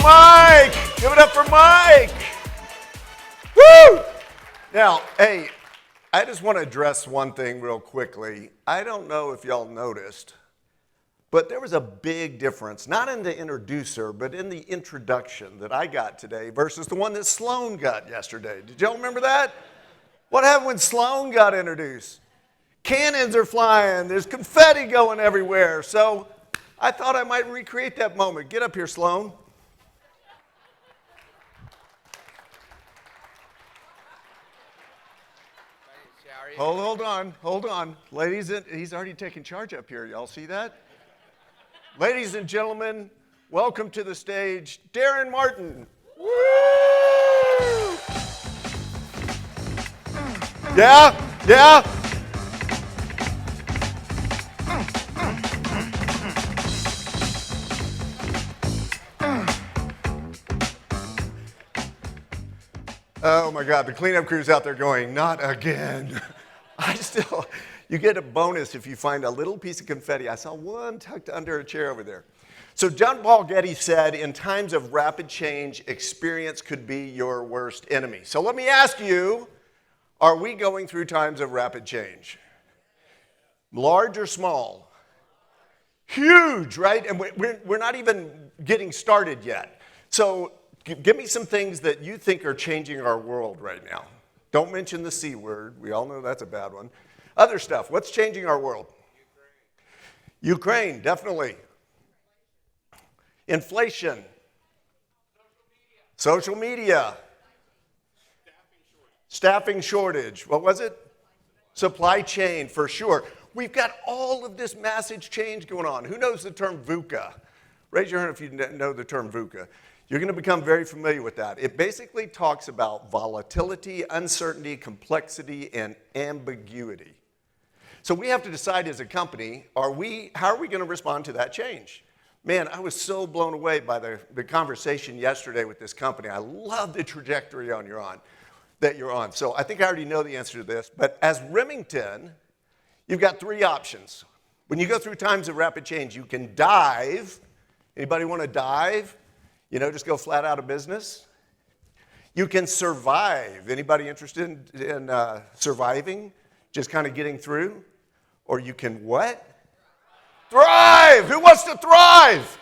Mike. Give it up for Mike. Woo! Now, hey, I just want to address one thing real quickly. I don't know if y'all noticed, but there was a big difference, not in the introducer, but in the introduction that I got today versus the one that Sloan got yesterday. Did y'all remember that? What happened when Sloan got introduced? Cannons are flying. There's confetti going everywhere. So I thought I might recreate that moment. Get up here, Sloan. Hold on. Ladies, he's already taken charge up here. Y'all see that? Ladies and gentlemen, welcome to the stage, Daren Martin. Woo! Yeah. Oh my God, the cleanup crew's out there going, not again. You get a bonus if you find a little piece of confetti. I saw one tucked under a chair over there. So John Paul Getty said, in times of rapid change, experience could be your worst enemy. So let me ask you, are we going through times of rapid change? Large or small? Huge, right? And we're not even getting started yet. So give me some things that you think are changing our world right now. Don't mention the C word. We all know that's a bad one. Other stuff. What's changing our world? Ukraine, definitely. Inflation. Social media. Staffing shortage. What was it? Supply chain, for sure. We've got all of this massive change going on. Who knows the term VUCA? Raise your hand if you know the term VUCA. You're going to become very familiar with that. It basically talks about volatility, uncertainty, complexity, and ambiguity. So we have to decide as a company, how are we going to respond to that change? Man, I was so blown away by the conversation yesterday with this company. I love the trajectory that you're on. So I think I already know the answer to this, but as Remington, you've got three options. When you go through times of rapid change, you can dive. Anybody want to dive? Just go flat out of business. You can survive. Anybody interested in surviving? Just kind of getting through? Or you can what? Thrive! Who wants to thrive?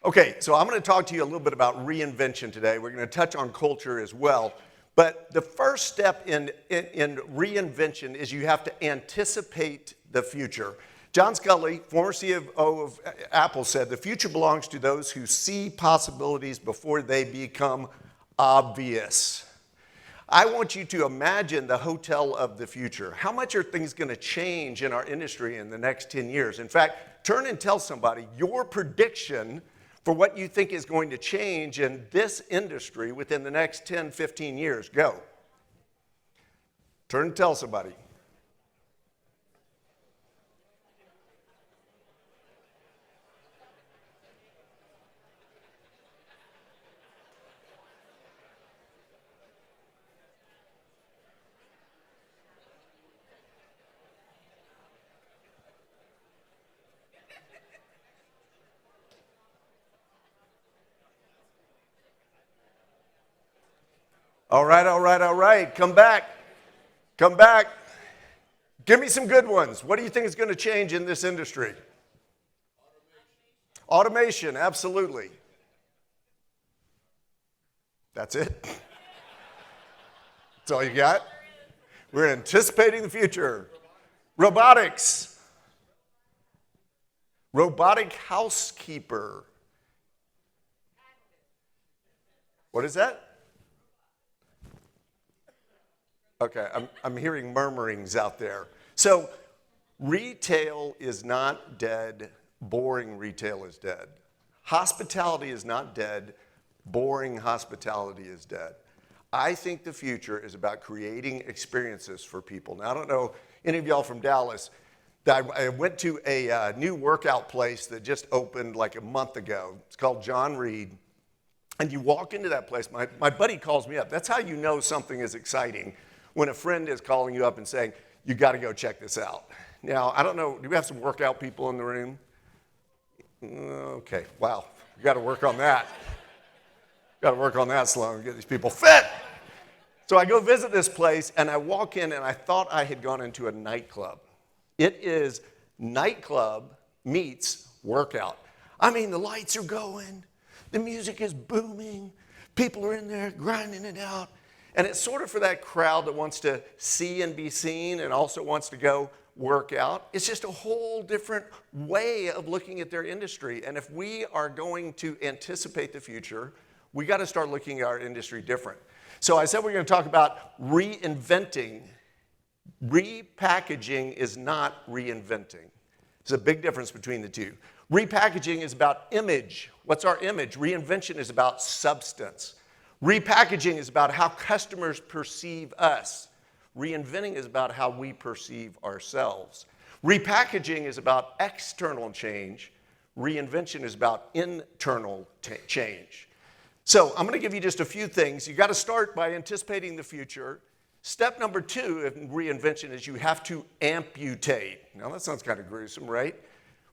Okay, so I'm going to talk to you a little bit about reinvention today. We're going to touch on culture as well. But the first step in reinvention is you have to anticipate the future. John Sculley, former CFO of Apple, said, the future belongs to those who see possibilities before they become obvious. I want you to imagine the hotel of the future. How much are things going to change in our industry in the next 10 years? In fact, turn and tell somebody your prediction for what you think is going to change in this industry within the next 10, 15 years. Go. Turn and tell somebody. All right. Come back. Give me some good ones. What do you think is going to change in this industry? Automation, absolutely. That's it? That's all you got? We're anticipating the future. Robotics. Robotic housekeeper. What is that? Okay, I'm hearing murmurings out there. So retail is not dead. Boring retail is dead. Hospitality is not dead. Boring hospitality is dead. I think the future is about creating experiences for people. Now, I don't know any of y'all from Dallas. I went to a new workout place that just opened like a month ago. It's called John Reed. And you walk into that place. My buddy calls me up. That's how you know something is exciting, when a friend is calling you up and saying, you got to go check this out. Now, I don't know, do we have some workout people in the room? Okay, wow, we got to work on that. Got to work on that, Sloan, get these people fit. So I go visit this place, and I walk in, and I thought I had gone into a nightclub. It is nightclub meets workout. I mean, the lights are going, the music is booming, people are in there grinding it out, and it's sort of for that crowd that wants to see and be seen and also wants to go work out. It's just a whole different way of looking at their industry, and if we are going to anticipate the future, we got to start looking at our industry different. So I said we're going to talk about reinventing. Repackaging is not reinventing. There's a big difference between the two. Repackaging is about image. What's our image? Reinvention is about substance. Repackaging is about how customers perceive us. Reinventing is about how we perceive ourselves. Repackaging is about external change. Reinvention is about internal change. So I'm going to give you just a few things. You got to start by anticipating the future. Step number 2 in reinvention is you have to amputate. Now that sounds kind of gruesome, right?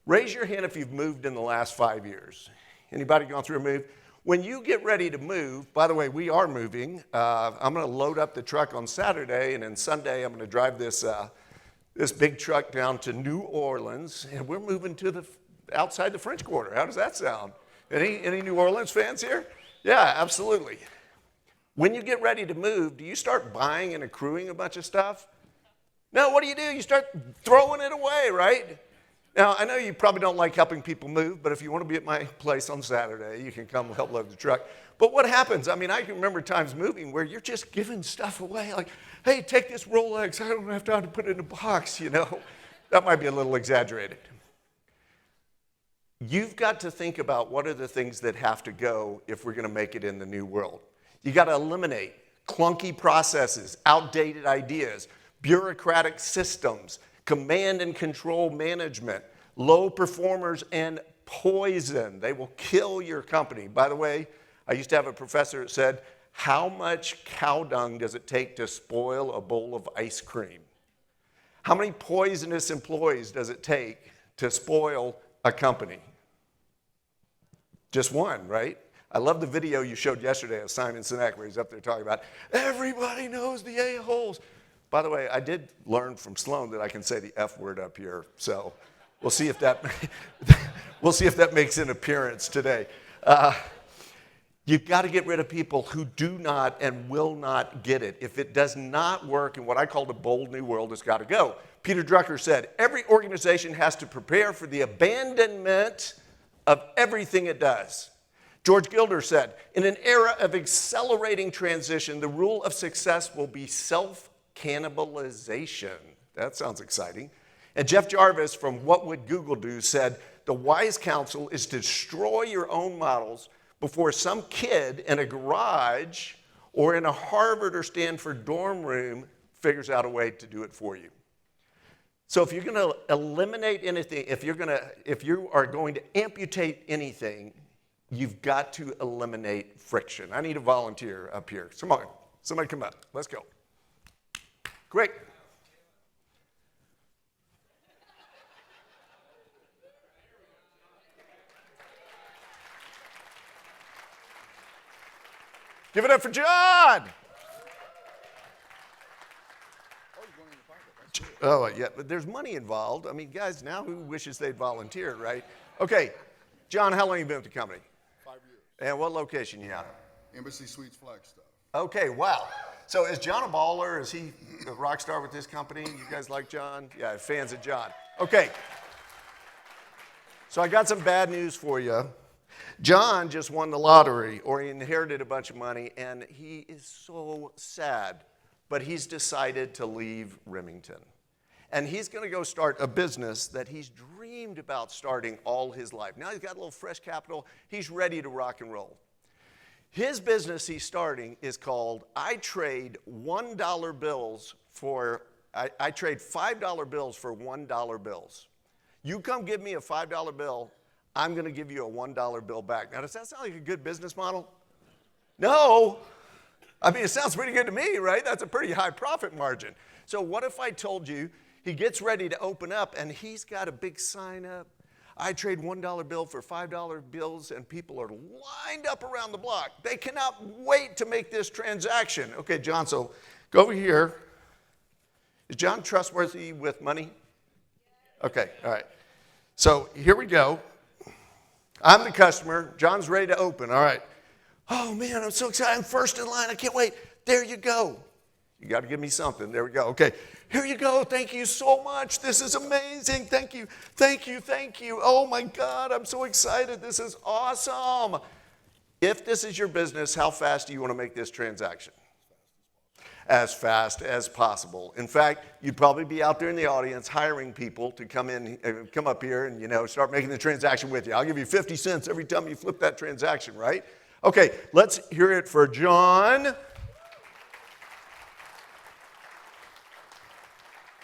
Raise your hand if you've moved in the last 5 years. Anybody gone through a move? When you get ready to move, by the way, we are moving. I'm going to load up the truck on Saturday, and then Sunday I'm going to drive this big truck down to New Orleans, and we're moving to outside the French Quarter. How does that sound? Any New Orleans fans here? Yeah, absolutely. When you get ready to move, do you start buying and accruing a bunch of stuff? No, what do? You start throwing it away, right? Now, I know you probably don't like helping people move, but if you want to be at my place on Saturday, you can come help load the truck. But what happens? I mean, I can remember times moving where you're just giving stuff away. Like, hey, take this Rolex. I don't have time to put it in a box, you know. That might be a little exaggerated. You've got to think about what are the things that have to go if we're going to make it in the new world. You got to eliminate clunky processes, outdated ideas, bureaucratic systems, command and control management, low performers, and poison. They will kill your company. By the way, I used to have a professor that said, how much cow dung does it take to spoil a bowl of ice cream? How many poisonous employees does it take to spoil a company? Just one, right? I love the video you showed yesterday of Simon Sinek where he's up there talking about, everybody knows the a-holes. By the way, I did learn from Sloan that I can say the F word up here, so we'll see if that, makes an appearance today. You've got to get rid of people who do not and will not get it. If it does not work in what I call the bold new world, it's got to go. Peter Drucker said, every organization has to prepare for the abandonment of everything it does. George Gilder said, in an era of accelerating transition, the rule of success will be self-cannibalization. That sounds exciting. And Jeff Jarvis from What Would Google Do said, the wise counsel is to destroy your own models before some kid in a garage or in a Harvard or Stanford dorm room figures out a way to do it for you. So if you're going to eliminate anything, if you are going to amputate anything, you've got to eliminate friction. I need a volunteer up here. Somebody come up. Let's go. Great. Give it up for John. Oh, yeah, but there's money involved. I mean, guys, now who wishes they'd volunteer, right? Okay, John, how long have you been with the company? 5 years. And what location you at? Embassy Suites Flagstaff. Okay, wow. So is John a baller? Is he a rock star with this company? You guys like John? Yeah, fans of John. Okay. So I got some bad news for you. John just won the lottery, or he inherited a bunch of money, and he is so sad. But he's decided to leave Remington. And he's going to go start a business that he's dreamed about starting all his life. Now he's got a little fresh capital. He's ready to rock and roll. His business he's starting is called I trade $1 bills for, I trade $5 bills for $1 bills. You come give me a $5 bill, I'm going to give you a $1 bill back. Now, does that sound like a good business model? No. I mean, it sounds pretty good to me, right? That's a pretty high profit margin. So what if I told you he gets ready to open up and he's got a big sign up? I trade $1 bill for $5 bills, and people are lined up around the block. They cannot wait to make this transaction. Okay, John, so go over here. Is John trustworthy with money? Okay, all right. So here we go. I'm the customer. John's ready to open. All right. Oh, man, I'm so excited. I'm first in line. I can't wait. There you go. You got to give me something. There we go. Okay. Here you go. Thank you so much. This is amazing. Thank you. Thank you. Thank you. Oh, my God. I'm so excited. This is awesome. If this is your business, how fast do you want to make this transaction? As fast as possible. In fact, you'd probably be out there in the audience hiring people to come up here and start making the transaction with you. I'll give you 50 cents every time you flip that transaction, right? Okay, let's hear it for John.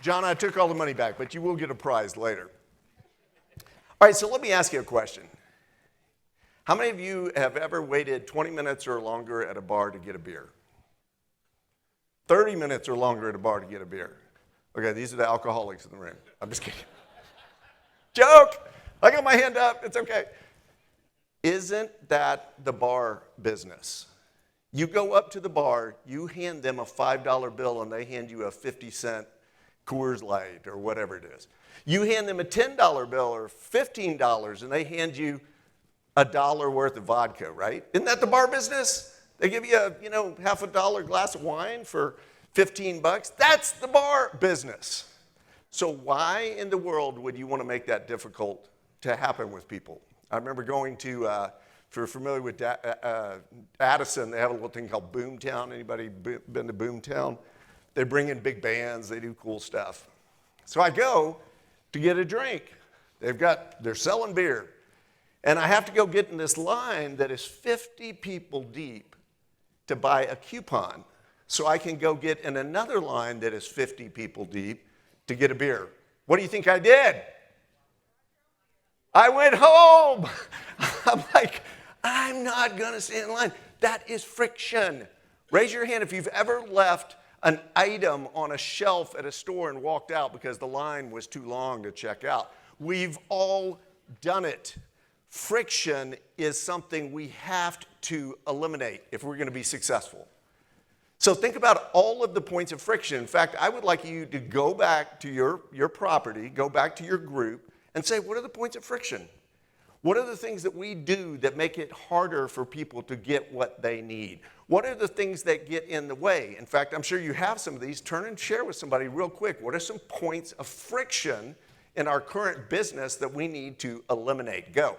John, I took all the money back, but you will get a prize later. All right, so let me ask you a question. How many of you have ever waited 20 minutes or longer at a bar to get a beer? 30 minutes or longer at a bar to get a beer. Okay, these are the alcoholics in the room. I'm just kidding. Joke! I got my hand up. It's okay. Isn't that the bar business? You go up to the bar, you hand them a $5 bill, and they hand you a 50-cent Coors Light or whatever it is. You hand them a $10 bill or $15, and they hand you $1 worth of vodka, right? Isn't that the bar business? They give you a, half a dollar glass of wine for $15. That's the bar business. So why in the world would you want to make that difficult to happen with people? I remember going to, if you're familiar with Addison, they have a little thing called Boomtown. Anybody been to Boomtown? They bring in big bands. They do cool stuff. So I go to get a drink. They're selling beer. And I have to go get in this line that is 50 people deep to buy a coupon, so I can go get in another line that is 50 people deep to get a beer. What do you think I did? I went home. I'm like, I'm not going to stand in line. That is friction. Raise your hand if you've ever left an item on a shelf at a store and walked out because the line was too long to check out. We've all done it. Friction is something we have to eliminate if we're going to be successful. So think about all of the points of friction. In fact, I would like you to go back to your property, go back to your group, and say, what are the points of friction? What are the things that we do that make it harder for people to get what they need? What are the things that get in the way? In fact, I'm sure you have some of these. Turn and share with somebody real quick. What are some points of friction in our current business that we need to eliminate? Go.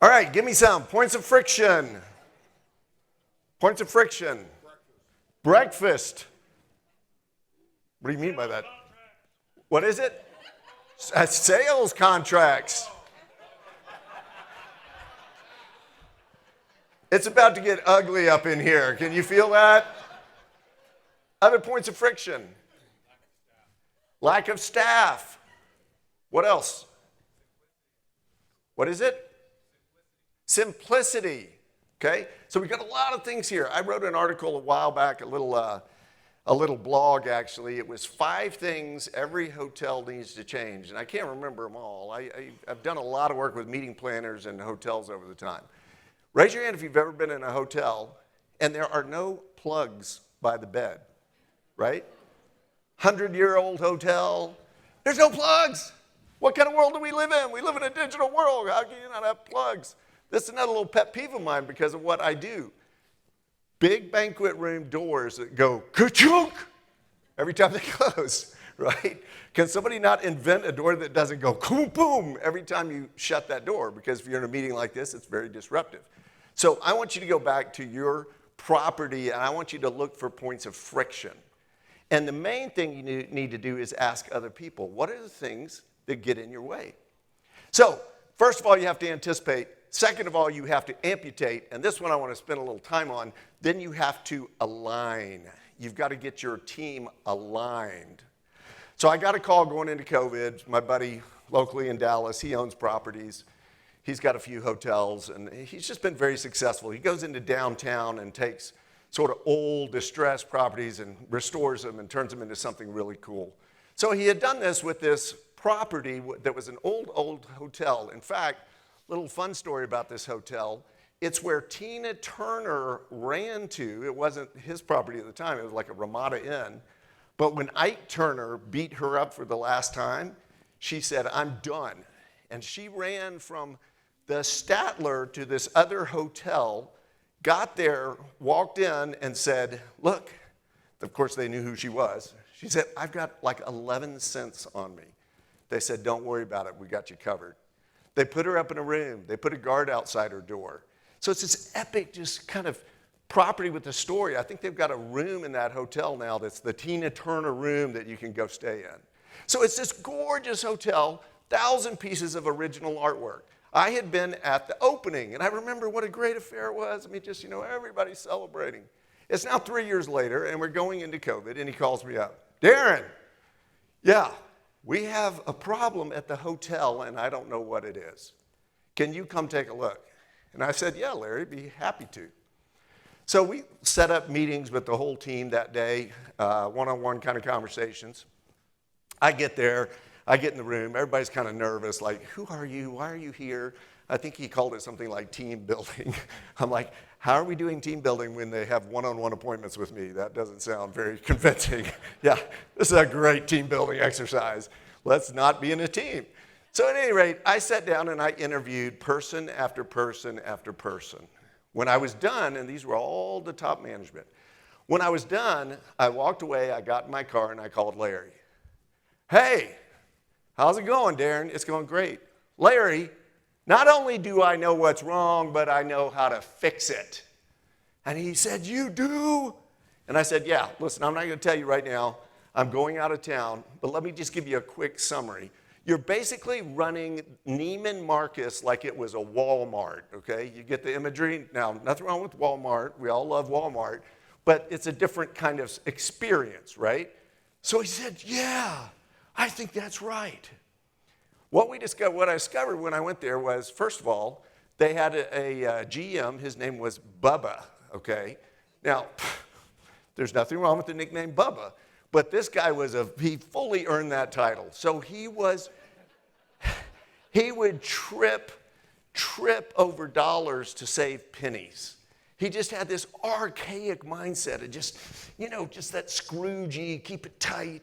All right, give me some. Points of friction. Points of friction. Breakfast. What do you mean by that? What is it? Sales contracts. It's about to get ugly up in here. Can you feel that? Other points of friction. Lack of staff. What else? What is it? Simplicity. Okay? So we've got a lot of things here. I wrote an article a while back, a little blog actually. It was 5 things every hotel needs to change. And I can't remember them all. I've done a lot of work with meeting planners and hotels over the time. Raise your hand if you've ever been in a hotel and there are no plugs by the bed, right? 100-year-old hotel, there's no plugs. What kind of world do we live in? We live in a digital world. How can you not have plugs? This is another little pet peeve of mine because of what I do. Big banquet room doors that go ka-chunk every time they close, right? Can somebody not invent a door that doesn't go boom, boom every time you shut that door? Because if you're in a meeting like this, it's very disruptive. So I want you to go back to your property and I want you to look for points of friction. And the main thing you need to do is ask other people, what are the things that get in your way. So, first of all, you have to anticipate. Second of all, you have to amputate. And this one I want to spend a little time on. Then you have to align. You've got to get your team aligned. So I got a call going into COVID. My buddy locally in Dallas, he owns properties. He's got a few hotels, and he's just been very successful. He goes into downtown and takes sort of old, distressed properties and restores them and turns them into something really cool. So he had done this with this property that was an old hotel. In fact, little fun story about this hotel. It's where Tina Turner ran to. It wasn't his property at the time. It was like a Ramada Inn. But when Ike Turner beat her up for the last time, she said, "I'm done." And she ran from the Statler to this other hotel, got there, walked in, and said, "Look," of course they knew who she was. She said, "I've got like 11 cents on me." They said, "Don't worry about it, we got you covered." They put her up in a room. They put a guard outside her door. So it's this epic, just kind of property with a story. I think they've got a room in that hotel now that's the Tina Turner room that you can go stay in. So it's this gorgeous hotel, 1,000 pieces of original artwork. I had been at the opening, and I remember what a great affair it was. I mean, just, everybody's celebrating. It's now 3 years later, and we're going into COVID, and he calls me up. "Daren, yeah, we have a problem at the hotel, and I don't know what it is. Can you come take a look?" And I said, "Yeah, Larry, be happy to." So we set up meetings with the whole team that day, one-on-one kind of conversations. I get there. I get in the room. Everybody's kind of nervous, like, "Who are you? Why are you here?" I think he called it something like team building. I'm like, how are we doing team building when they have one-on-one appointments with me? That doesn't sound very convincing. Yeah, this is a great team building exercise. Let's not be in a team. So at any rate, I sat down and I interviewed person after person after person. When I was done, and these were all the top management, when I was done, I walked away, I got in my car, and I called Larry. "Hey, how's it going, Daren?" "It's going great." "Larry, not only do I know what's wrong, but I know how to fix it." And he said, "You do?" And I said, "Yeah, listen, I'm not going to tell you right now. I'm going out of town, but let me just give you a quick summary. You're basically running Neiman Marcus like it was a Walmart, okay? You get the imagery? Now, nothing wrong with Walmart. We all love Walmart, but it's a different kind of experience, right?" So he said, "Yeah, I think that's right." What I discovered when I went there was, first of all, they had a GM. His name was Bubba, okay? Now, there's nothing wrong with the nickname Bubba, but this guy he fully earned that title. So he would trip over dollars to save pennies. He just had this archaic mindset of just that Scroogey, keep it tight.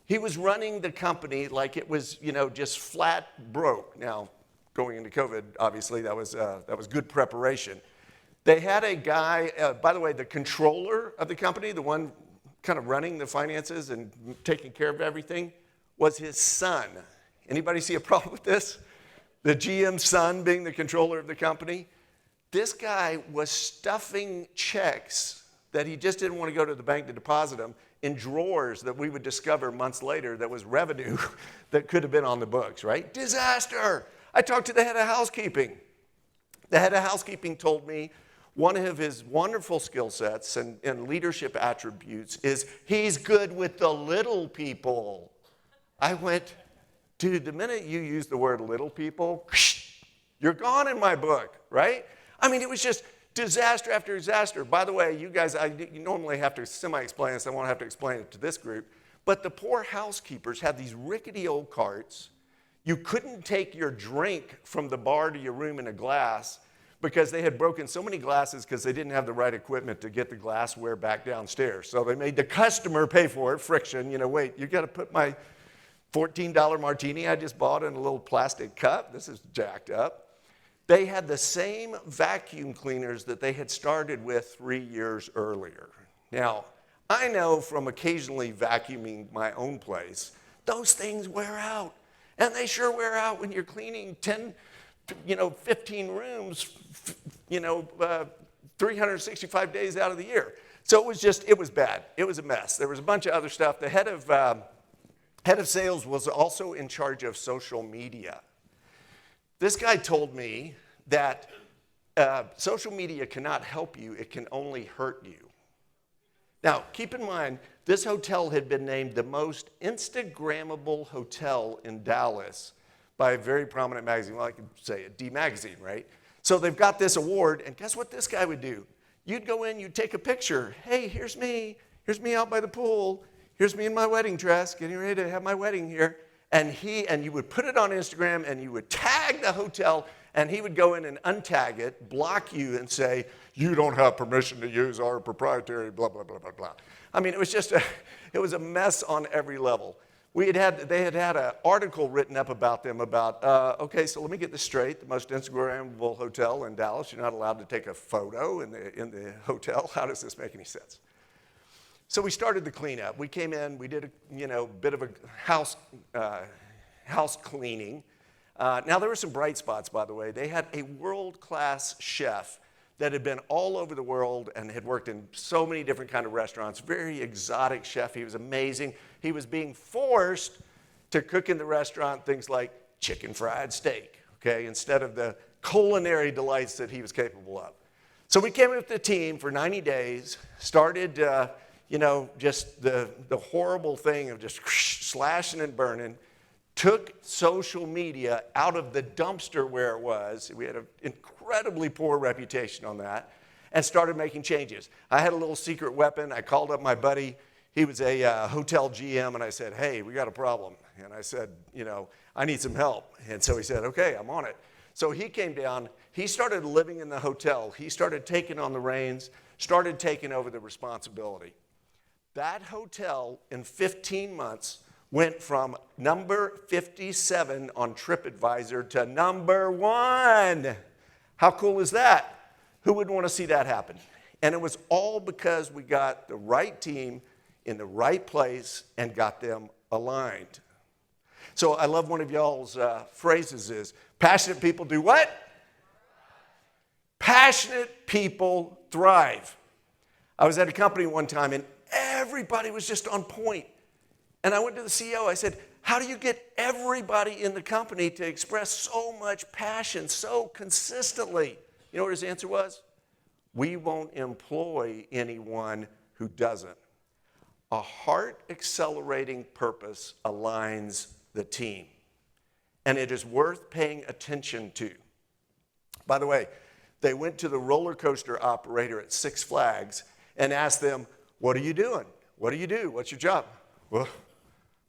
He was running the company like it was, just flat broke. Now, going into COVID, obviously, that was good preparation. They had a guy, by the way, the controller of the company, the one kind of running the finances and taking care of everything, was his son. Anybody see a problem with this? The GM's son being the controller of the company? This guy was stuffing checks that he just didn't want to go to the bank to deposit them in drawers that we would discover months later that was revenue that could have been on the books, right? Disaster. I talked to the head of housekeeping. The head of housekeeping told me one of his wonderful skill sets and leadership attributes is he's good with the little people. I went, "Dude, the minute you use the word little people, you're gone in my book," right? I mean, it was just disaster after disaster. By the way, you guys, you normally have to semi-explain this. I won't have to explain it to this group. But the poor housekeepers had these rickety old carts. You couldn't take your drink from the bar to your room in a glass because they had broken so many glasses because they didn't have the right equipment to get the glassware back downstairs. So they made the customer pay for it, friction. Wait, you got to put my $14 martini I just bought in a little plastic cup? This is jacked up. They had the same vacuum cleaners that they had started with 3 years earlier. Now, I know from occasionally vacuuming my own place, those things wear out. And they sure wear out when you're cleaning 15 rooms, 365 days out of the year. So it was bad. It was a mess. There was a bunch of other stuff. The head of Head of sales was also in charge of social media. This guy told me that social media cannot help you, it can only hurt you. Now, keep in mind, this hotel had been named the most Instagrammable hotel in Dallas by a very prominent magazine. Well, I could say it, D Magazine, right? So they've got this award, and guess what this guy would do? You'd go in, you'd take a picture. Hey, here's me out by the pool. Here's me in my wedding dress, getting ready to have my wedding here. And you would put it on Instagram, and you would tag the hotel, and he would go in and untag it, block you, and say, you don't have permission to use our proprietary blah, blah, blah, blah, blah. I mean, it was a mess on every level. They had an article written up about them about, okay, so let me get this straight. The most Instagrammable hotel in Dallas, you're not allowed to take a photo in the hotel. How does this make any sense? So we started the cleanup. We came in, we did a bit of a house cleaning. Now, there were some bright spots, by the way. They had a world-class chef that had been all over the world and had worked in so many different kind of restaurants. Very exotic chef. He was amazing. He was being forced to cook in the restaurant things like chicken fried steak, okay, instead of the culinary delights that he was capable of. So we came with the team for 90 days, started, just the horrible thing of just slashing and burning, took social media out of the dumpster where it was. We had an incredibly poor reputation on that, and started making changes. I had a little secret weapon. I called up my buddy. He was a hotel GM, and I said, hey, we got a problem. And I said, I need some help. And so he said, okay, I'm on it. So he came down. He started living in the hotel. He started taking on the reins, started taking over the responsibility. That hotel, in 15 months, went from number 57 on TripAdvisor to number 1. How cool is that? Who would want to see that happen? And it was all because we got the right team in the right place and got them aligned. So I love one of y'all's phrases is, passionate people do what? Passionate people thrive. I was at a company one time and everybody was just on point. And I went to the CEO, I said, how do you get everybody in the company to express so much passion so consistently? You know what his answer was? We won't employ anyone who doesn't. A heart-accelerating purpose aligns the team, and it is worth paying attention to. By the way, they went to the roller coaster operator at Six Flags and asked them, what are you doing? What do you do? What's your job? Well,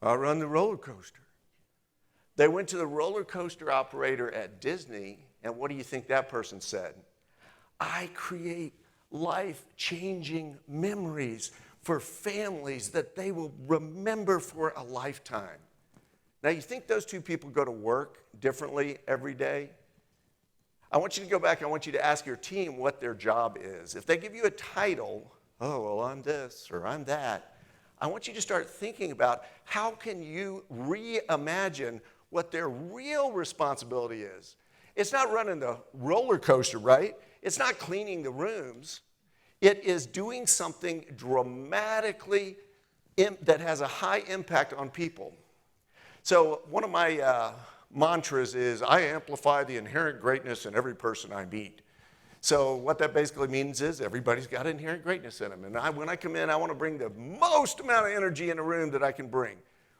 I run the roller coaster. They went to the roller coaster operator at Disney, and what do you think that person said? I create life-changing memories for families that they will remember for a lifetime. Now, you think those two people go to work differently every day? I want you to go back, I want you to ask your team what their job is. If they give you a title, oh, well, I'm this or I'm that, I want you to start thinking about how can you reimagine what their real responsibility is. It's not running the roller coaster, right? It's not cleaning the rooms. It is doing something dramatically that has a high impact on people. So one of my mantras is, I amplify the inherent greatness in every person I meet. So what that basically means is everybody's got inherent greatness in them. And when I come in, I want to bring the most amount of energy in a room that I can bring.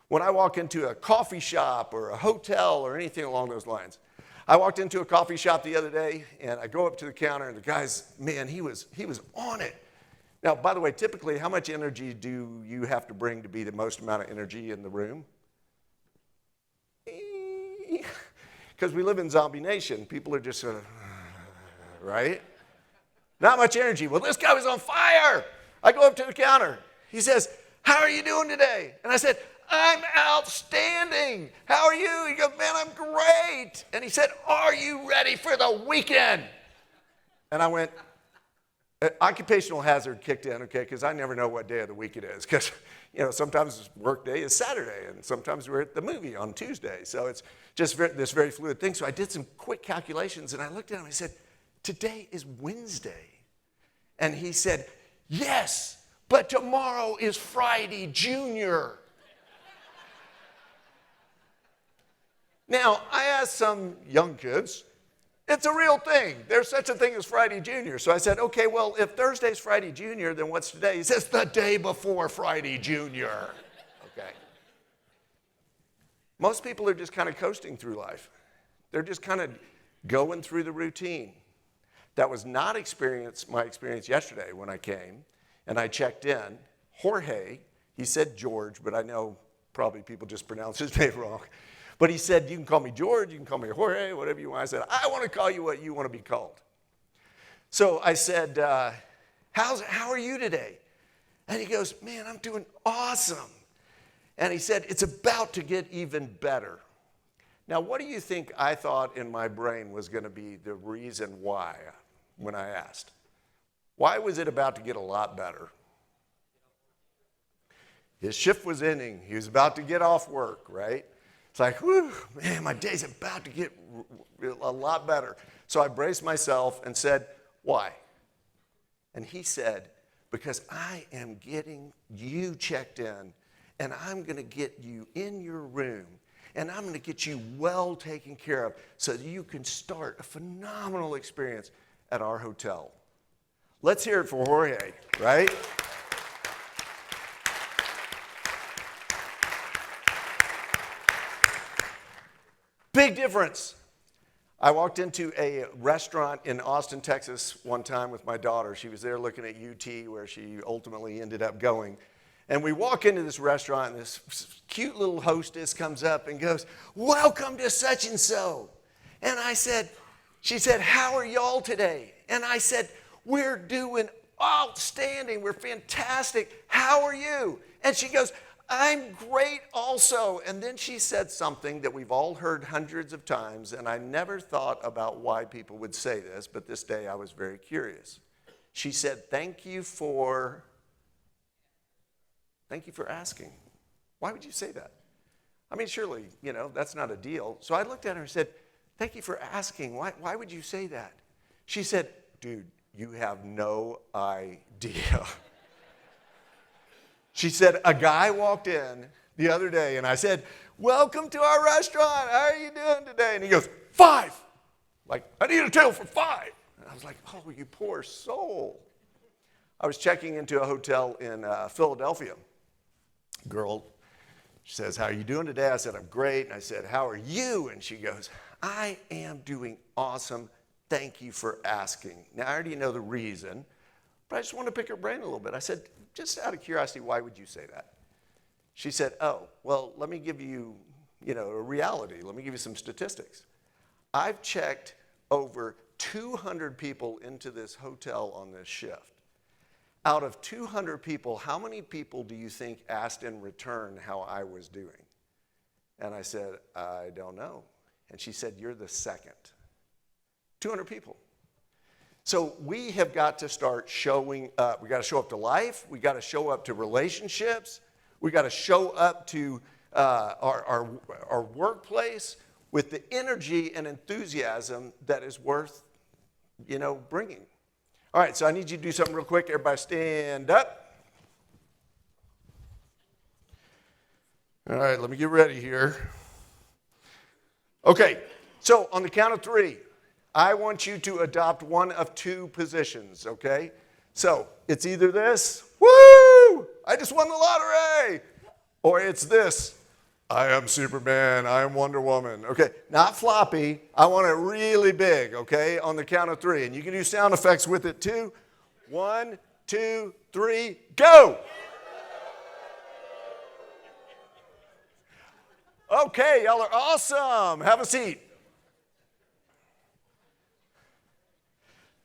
When I walk into a coffee shop or a hotel or anything along those lines. I walked into a coffee shop the other day, and I go up to the counter, and the guy's, man, he was on it. Now, by the way, typically, how much energy do you have to bring to be the most amount of energy in the room? Because we live in zombie nation. People are just sort of, right? Not much energy. Well, this guy was on fire. I go up to the counter. He says, how are you doing today? And I said, I'm outstanding. How are you? He goes, man, I'm great. And he said, are you ready for the weekend? And I went, occupational hazard kicked in, okay, because I never know what day of the week it is. Because, sometimes work day is Saturday, and sometimes we're at the movie on Tuesday. So it's just this very fluid thing. So I did some quick calculations, and I looked at him and I said, today is Wednesday. And he said, yes, but tomorrow is Friday Junior. Now, I asked some young kids, it's a real thing. There's such a thing as Friday Junior. So I said, okay, well, if Thursday's Friday Junior, then what's today? He says, the day before Friday Junior. Okay. Most people are just kind of coasting through life. They're just kind of going through the routine. That was not my experience yesterday when I came and I checked in. Jorge, he said George, but I know probably people just pronounce his name wrong. But he said, you can call me George, you can call me Jorge, whatever you want. I said, I want to call you what you want to be called. So I said, how are you today? And he goes, man, I'm doing awesome. And he said, it's about to get even better. Now, what do you think I thought in my brain was going to be the reason why when I asked? Why was it about to get a lot better? His shift was ending. He was about to get off work, right? It's like, whew, man, my day's about to get a lot better. So I braced myself and said, why? And he said, because I am getting you checked in, and I'm going to get you in your room, and I'm going to get you well taken care of so that you can start a phenomenal experience at our hotel. Let's hear it for Jorge, right? Big difference. I walked into a restaurant in Austin, Texas one time with my daughter. She was there looking at UT, where she ultimately ended up going. And we walk into this restaurant, and this cute little hostess comes up and goes, welcome to such and so. And she said, how are y'all today? And I said, we're doing outstanding. We're fantastic. How are you? And she goes, I'm great also. And then she said something that we've all heard hundreds of times, and I never thought about why people would say this, but this day I was very curious. She said, thank you for asking. Why would you say that? I mean, surely, that's not a deal. So I looked at her and said, thank you for asking. Why would you say that? She said, dude, you have no idea. She said, a guy walked in the other day, and I said, welcome to our restaurant. How are you doing today? And he goes, 5. Like, I need a table for 5. And I was like, oh, you poor soul. I was checking into a hotel in Philadelphia. Girl, she says, how are you doing today? I said, I'm great. And I said, how are you? And she goes, I am doing awesome. Thank you for asking. Now, I already know the reason, but I just want to pick her brain a little bit. I said, just out of curiosity, why would you say that? She said, oh, well, let me give you, a reality. Let me give you some statistics. I've checked over 200 people into this hotel on this shift. Out of 200 people, how many people do you think asked in return how I was doing? And I said, I don't know. And she said, you're the second. 200 people. So we have got to start showing up. We got to show up to life. We got to show up to relationships. We got to show up to our workplace with the energy and enthusiasm that is worth, bringing. All right, so I need you to do something real quick. Everybody stand up. All right, let me get ready here. Okay, so on the count of 3, I want you to adopt one of 2 positions, okay? So it's either this, woo, I just won the lottery, or it's this, I am Superman, I am Wonder Woman. Okay, not floppy, I want it really big, okay, on the count of 3. And you can do sound effects with it too. 1, 2, 3, go! Okay, y'all are awesome. Have a seat.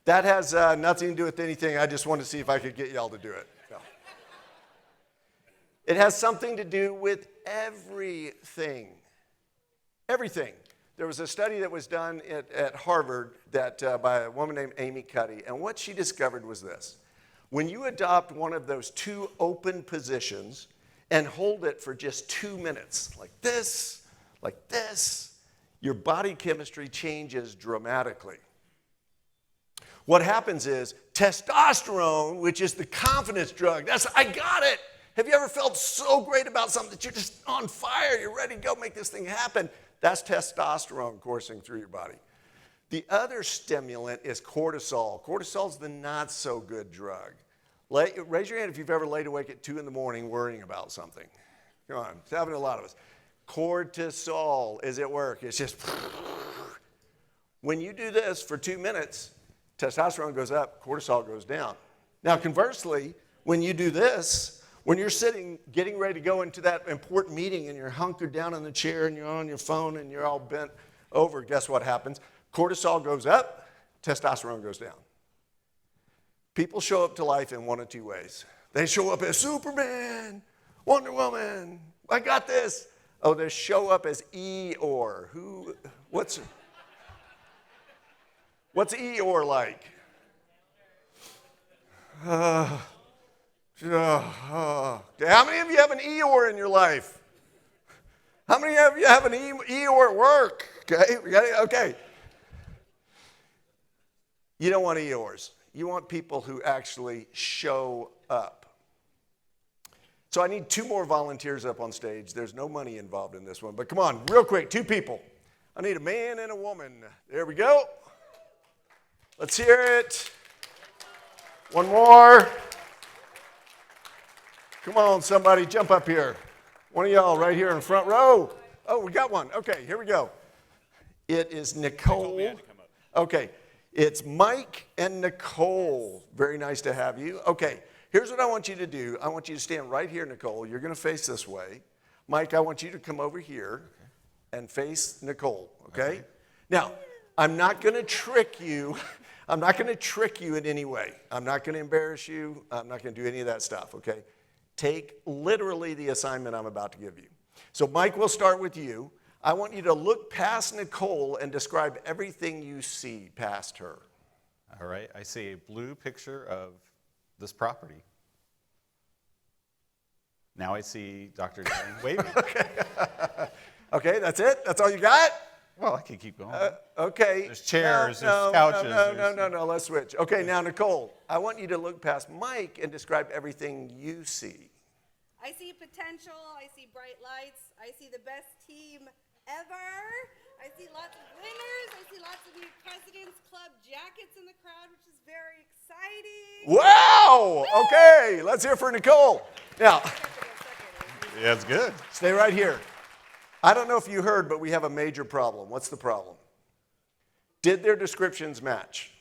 That has nothing to do with anything. I just wanted to see if I could get y'all to do it. No. It has something to do with everything. Everything. There was a study that was done at Harvard by a woman named Amy Cuddy, and what she discovered was this. When you adopt one of those 2 open positions and hold it for just 2 minutes, like this, your body chemistry changes dramatically. What happens is testosterone, which is the confidence drug, I got it. Have you ever felt so great about something that you're just on fire, you're ready to go make this thing happen? That's testosterone coursing through your body. The other stimulant is cortisol. Cortisol's the not so good drug. Raise your hand if you've ever laid awake at 2 in the morning worrying about something. Come on, it's happening to a lot of us. Cortisol is at work. It's just, when you do this for 2 minutes, testosterone goes up, cortisol goes down. Now, conversely, when you do this, when you're sitting, getting ready to go into that important meeting and you're hunkered down in the chair and you're on your phone and you're all bent over, guess what happens? Cortisol goes up, testosterone goes down. People show up to life in one of 2 ways. They show up as Superman, Wonder Woman, I got this. Oh, they show up as Eeyore. What's Eeyore like? How many of you have an Eeyore in your life? How many of you have an Eeyore at work? Okay. You don't want Eeyores. You want people who actually show up. So I need 2 more volunteers up on stage. There's no money involved in this one, but come on, real quick, 2 people. I need a man and a woman. There we go. Let's hear it. 1 more. Come on, somebody, jump up here. One of y'all right here in the front row. Oh, we got one. Okay, here we go. It is Nicole. Okay, it's Mike and Nicole. Very nice to have you. Okay. Here's what I want you to do. I want you to stand right here, Nicole. You're going to face this way. Mike, I want you to come over here and face Nicole, okay? Now, I'm not going to trick you. I'm not going to trick you in any way. I'm not going to embarrass you. I'm not going to do any of that stuff, okay? Take literally the assignment I'm about to give you. So, Mike, we'll start with you. I want you to look past Nicole and describe everything you see past her. All right. I see a blue picture of this property. Now I see Dr. Daren waving. Okay, that's it? That's all you got? Well, I can keep going. Okay. There's chairs, there's couches. No, let's switch. Okay, now, Nicole, I want you to look past Mike and describe everything you see. I see potential. I see bright lights. I see the best team ever. I see lots of winners. I see lots of new President's Club jackets in the crowd, which is very exciting. Wow! Okay, let's hear for Nicole. Now, Yeah, it's good. stay right here. I don't know if you heard, but we have a major problem. What's the problem? Did their descriptions match?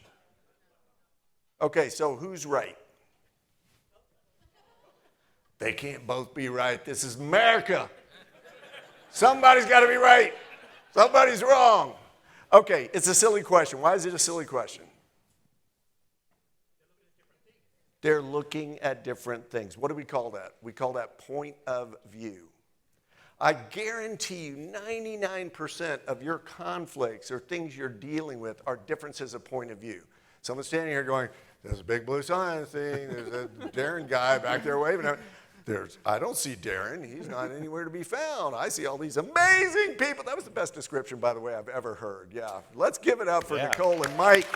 Okay, so who's right? They can't both be right. This is America. Somebody's got to be right. Somebody's wrong. Okay, it's a silly question. Why is it a silly question? They're looking at different things. What do we call that? We call that point of view. I guarantee you 99% of your conflicts or things you're dealing with are differences of point of view. Someone's standing here going, there's a big blue sign thing. There's a Daren guy back there waving at me. I don't see Daren. He's not anywhere to be found. I see all these amazing people. That was the best description, by the way, I've ever heard. Yeah. Let's give it up for Nicole and Mike.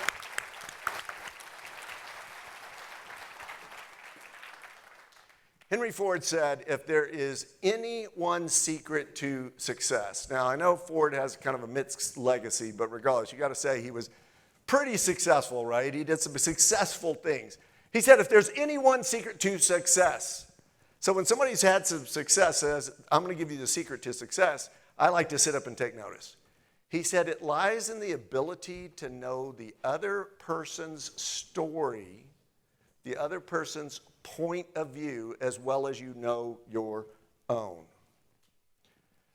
Henry Ford said, if there is any one secret to success. Now, I know Ford has kind of a mixed legacy, but regardless, you got to say he was pretty successful, right? He did some successful things. He said, if there's any one secret to success. So when somebody's had some success, says, I'm going to give you the secret to success, I like to sit up and take notice. He said, it lies in the ability to know the other person's story, the other person's point of view, as well as you know your own.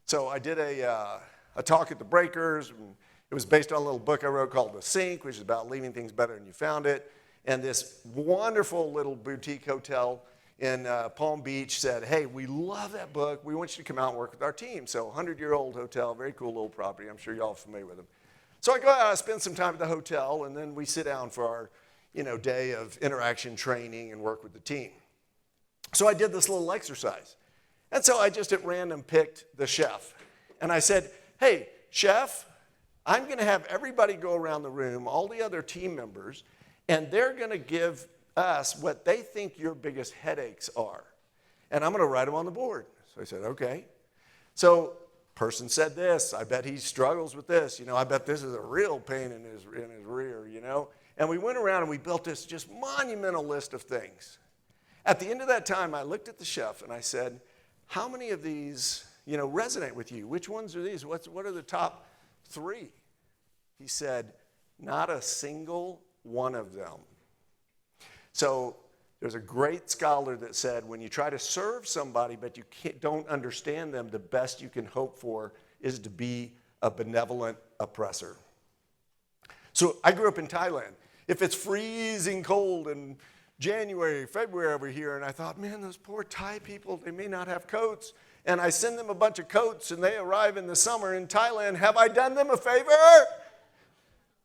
So I did a talk at the Breakers. And it was based on a little book I wrote called The Sink, which is about leaving things better than you found it. And this wonderful little boutique hotel in Palm Beach said, hey, we love that book. We want you to come out and work with our team. So 100-year-old hotel, very cool little property. I'm sure y'all are familiar with them. So I go out, I spend some time at the hotel, and then we sit down for our day of interaction training and work with the team. So I did this little exercise. And so I just at random picked the chef. And I said, hey, chef, I'm going to have everybody go around the room, all the other team members, and they're going to give us what they think your biggest headaches are. And I'm going to write them on the board. So I said, okay. So Person said this, I bet he struggles with this. I bet this is a real pain in his rear, And we went around and we built this just monumental list of things. At the end of that time, I looked at the chef and I said, how many of these, resonate with you? Which ones are these? What are the top 3? He said, not a single one of them. So there's a great scholar that said, when you try to serve somebody but you don't understand them, the best you can hope for is to be a benevolent oppressor. So I grew up in Thailand. If it's freezing cold in January, February over here, and I thought, man, those poor Thai people, they may not have coats. And I send them a bunch of coats and they arrive in the summer in Thailand. Have I done them a favor?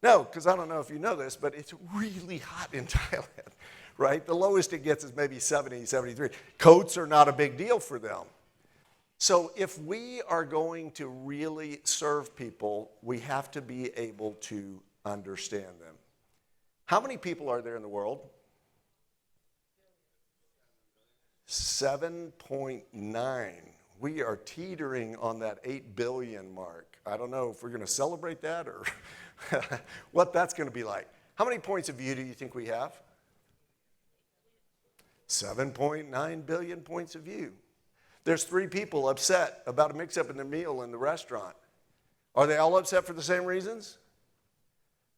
No, because I don't know if you know this, but it's really hot in Thailand, right? The lowest it gets is maybe 70, 73. Coats are not a big deal for them. So if we are going to really serve people, we have to be able to understand them. How many people are there in the world? 7.9. We are teetering on that 8 billion mark. I don't know if we're going to celebrate that or what that's going to be like. How many points of view do you think we have? 7.9 billion points of view. There's 3 people upset about a mix-up in the meal in the restaurant. Are they all upset for the same reasons?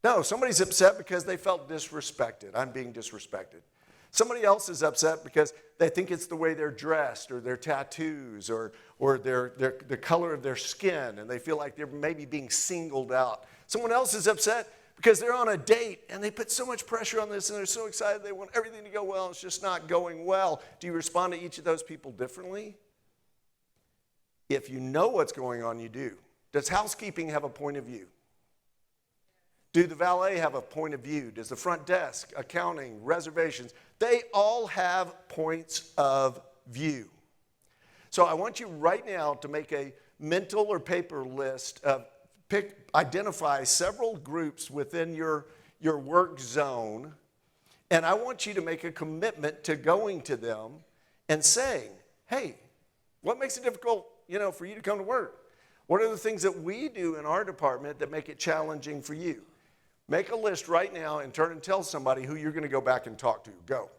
No, somebody's upset because they felt disrespected. I'm being disrespected. Somebody else is upset because they think it's the way they're dressed or their tattoos or the color of their skin, and they feel like they're maybe being singled out. Someone else is upset because they're on a date and they put so much pressure on this and they're so excited they want everything to go well. It's just not going well. Do you respond to each of those people differently? If you know what's going on, you do. Does housekeeping have a point of view? Do the valet have a point of view? Does the front desk, accounting, reservations, they all have points of view. So I want you right now to make a mental or paper list of identify several groups within your work zone, and I want you to make a commitment to going to them and saying, hey, what makes it difficult, for you to come to work? What are the things that we do in our department that make it challenging for you? Make a list right now and turn and tell somebody who you're going to go back and talk to. Go.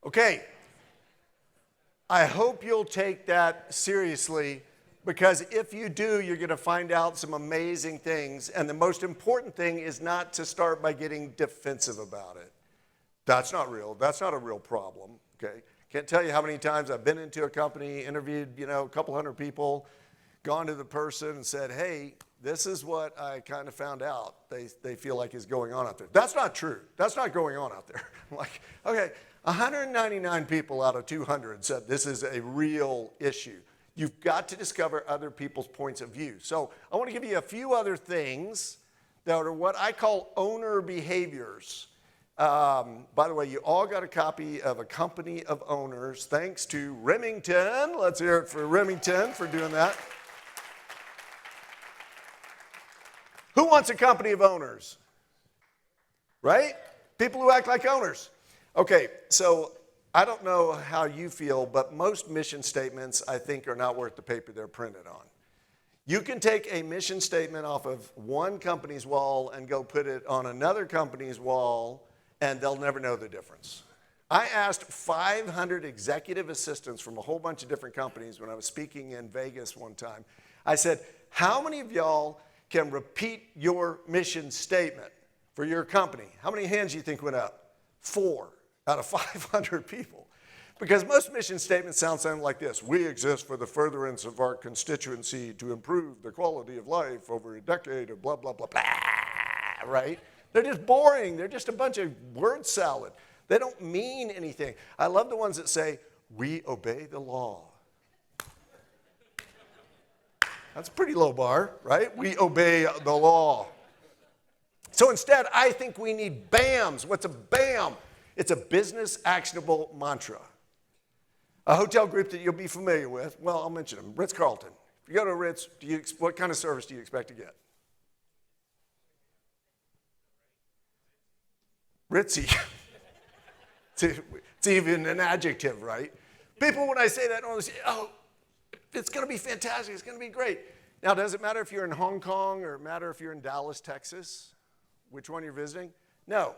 Okay, I hope you'll take that seriously, because if you do, you're going to find out some amazing things. And the most important thing is not to start by getting defensive about it. That's not real. That's not a real problem, okay? Can't tell you how many times I've been into a company, interviewed, a couple hundred people, gone to the person and said, hey, this is what I kind of found out they feel like is going on out there. That's not true. That's not going on out there. I'm like, okay, 199 people out of 200 said this is a real issue. You've got to discover other people's points of view. So I want to give you a few other things that are what I call owner behaviors. By the way, you all got a copy of A Company of Owners, thanks to Remington. Let's hear it for Remington for doing that. Who wants a company of owners? Right? People who act like owners. Okay, so I don't know how you feel, but most mission statements, I think, are not worth the paper they're printed on. You can take a mission statement off of one company's wall and go put it on another company's wall, and they'll never know the difference. I asked 500 executive assistants from a whole bunch of different companies when I was speaking in Vegas one time. I said, how many of y'all can repeat your mission statement for your company, how many hands do you think went up? 4 out of 500 people. Because most mission statements sound something like this: we exist for the furtherance of our constituency to improve the quality of life over a decade of blah, blah, blah, blah, right? They're just boring. They're just a bunch of word salad. They don't mean anything. I love the ones that say, we obey the law. That's a pretty low bar, right? We obey the law. So instead, I think we need BAMs. What's a BAM? It's a business actionable mantra. A hotel group that you'll be familiar with, well, I'll mention them, Ritz-Carlton. If you go to a Ritz, what kind of service do you expect to get? Ritzy. It's even an adjective, right? People, when I say that, always say, oh, it's going to be fantastic. It's going to be great. Now, does it matter if you're in Hong Kong or matter if you're in Dallas, Texas? Which one you're visiting? No.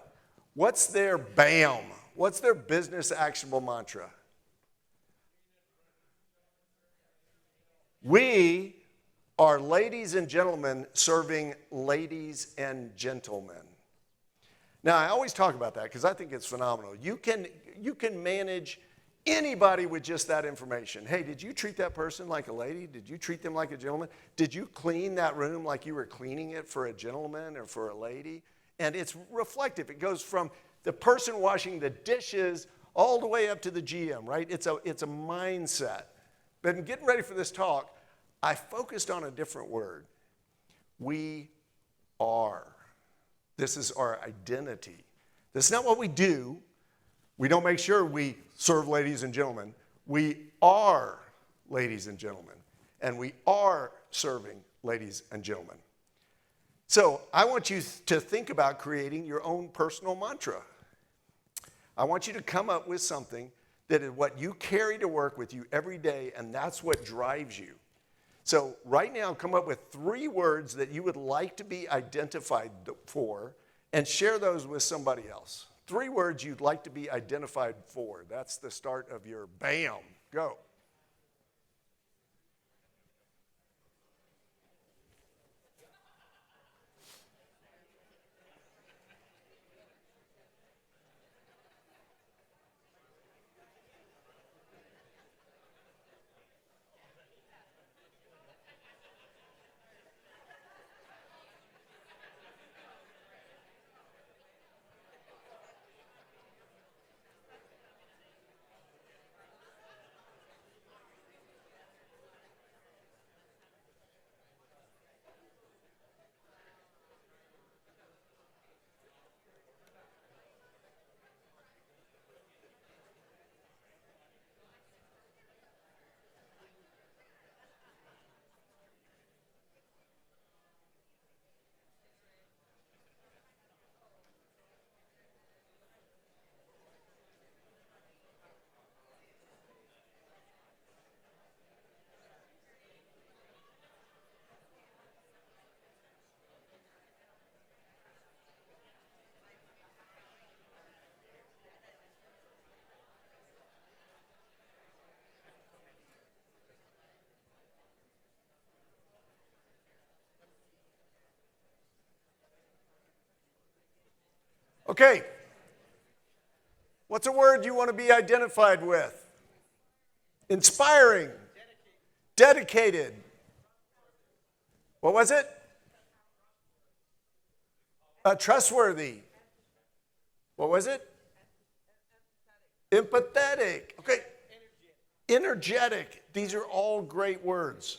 What's their BAM? What's their business actionable mantra? We are ladies and gentlemen serving ladies and gentlemen. Now, I always talk about that because I think it's phenomenal. You can manage anybody with just that information. Hey, did you treat that person like a lady? Did you treat them like a gentleman? Did you clean that room like you were cleaning it for a gentleman or for a lady? And it's reflective. It goes from the person washing the dishes all the way up to the GM, right? It's a mindset. But in getting ready for this talk, I focused on a different word. We are. This is our identity. This is not what we do. We don't make sure we serve ladies and gentlemen. We are ladies and gentlemen. And we are serving ladies and gentlemen. So I want you to think about creating your own personal mantra. I want you to come up with something that is what you carry to work with you every day, and that's what drives you. So right now, come up with 3 words that you would like to be identified for and share those with somebody else. 3 words you'd like to be identified for. That's the start of your BAM. Go. Okay. What's a word you want to be identified with? Inspiring. Dedicated. What was it? Trustworthy. What was it? Empathetic. Okay. Energetic. These are all great words.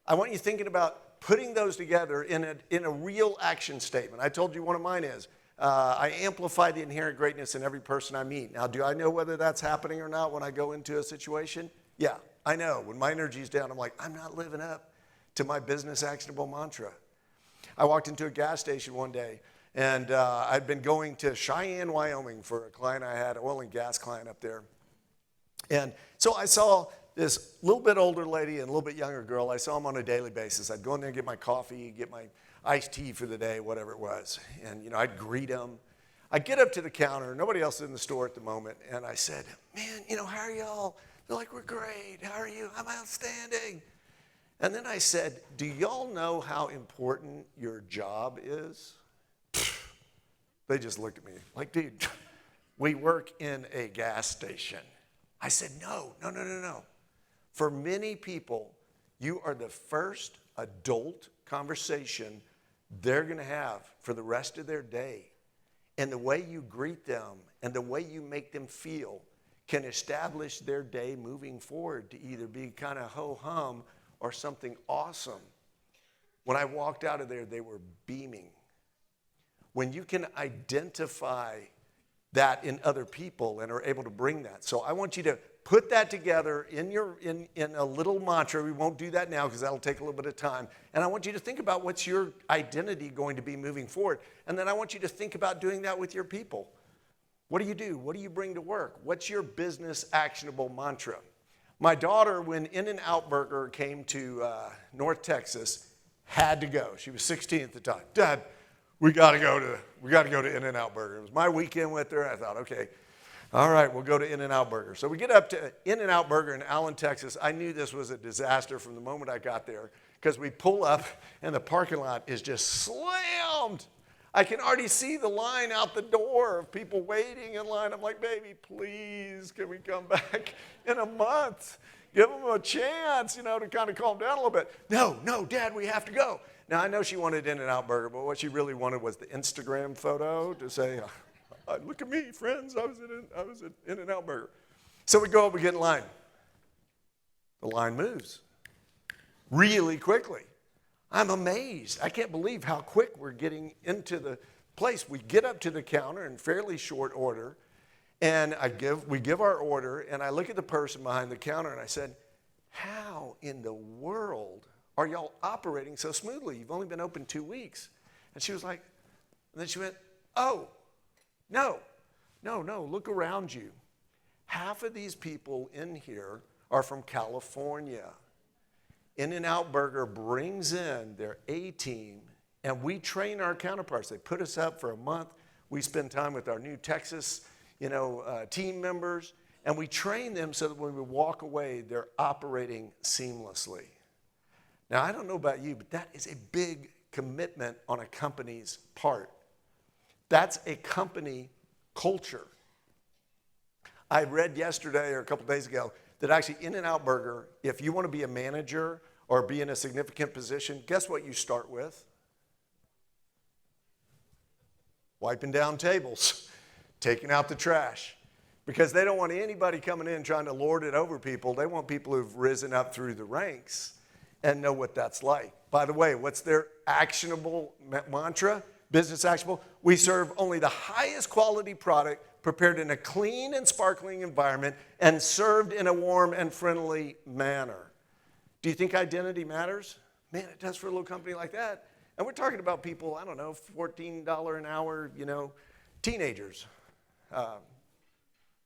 I want you thinking about putting those together in a real action statement. I told you one of mine is, I amplify the inherent greatness in every person I meet. Now, do I know whether that's happening or not when I go into a situation? Yeah, I know. When my energy's down, I'm like, I'm not living up to my business actionable mantra. I walked into a gas station one day, and I'd been going to Cheyenne, Wyoming for a client I had, an oil and gas client up there. And so I saw this little bit older lady and a little bit younger girl. I saw them on a daily basis. I'd go in there and get my coffee, get my iced tea for the day, whatever it was. And, I'd greet them. I'd get up to the counter. Nobody else in the store at the moment. And I said, man, how are y'all? They're like, we're great. How are you? I'm outstanding. And then I said, do y'all know how important your job is? They just looked at me like, dude, we work in a gas station. I said, no. For many people, you are the first adult conversation they're going to have for the rest of their day. And the way you greet them and the way you make them feel can establish their day moving forward to either be kind of ho-hum or something awesome. When I walked out of there, they were beaming. When you can identify that in other people and are able to bring that. So I want you to put that together in a little mantra. We won't do that now because that'll take a little bit of time. And I want you to think about what's your identity going to be moving forward. And then I want you to think about doing that with your people. What do you do? What do you bring to work? What's your business actionable mantra? My daughter, when In-N-Out Burger came to North Texas, had to go. She was 16 at the time. Dad, we got to go to In-N-Out Burger. It was my weekend with her. I thought, okay, all right, we'll go to In-N-Out Burger. So we get up to In-N-Out Burger in Allen, Texas. I knew this was a disaster from the moment I got there because we pull up and the parking lot is just slammed. I can already see the line out the door of people waiting in line. I'm like, baby, please, can we come back in a month? Give them a chance, to kind of calm down a little bit. No, Dad, we have to go. Now, I know she wanted In-N-Out Burger, but what she really wanted was the Instagram photo to say, look at me, friends, I was at In-N-Out Burger. So we go up, we get in line. The line moves really quickly. I'm amazed. I can't believe how quick we're getting into the place. We get up to the counter in fairly short order, and we give our order, and I look at the person behind the counter, and I said, how in the world are y'all operating so smoothly? You've only been open 2 weeks. And she was like, and then she went, oh, no, look around you. Half of these people in here are from California. In-N-Out Burger brings in their A-team, and we train our counterparts. They put us up for a month. We spend time with our new Texas, team members, and we train them so that when we walk away, they're operating seamlessly. Now, I don't know about you, but that is a big commitment on a company's part. That's a company culture. I read yesterday or a couple days ago that actually In-N-Out Burger, if you want to be a manager or be in a significant position, guess what you start with? Wiping down tables, taking out the trash. Because they don't want anybody coming in trying to lord it over people. They want people who've risen up through the ranks and know what that's like. By the way, what's their actionable mantra? Business actionable. We serve only the highest quality product prepared in a clean and sparkling environment and served in a warm and friendly manner. Do you think identity matters? Man, it does for a little company like that. And we're talking about people, I don't know, $14 an hour, teenagers.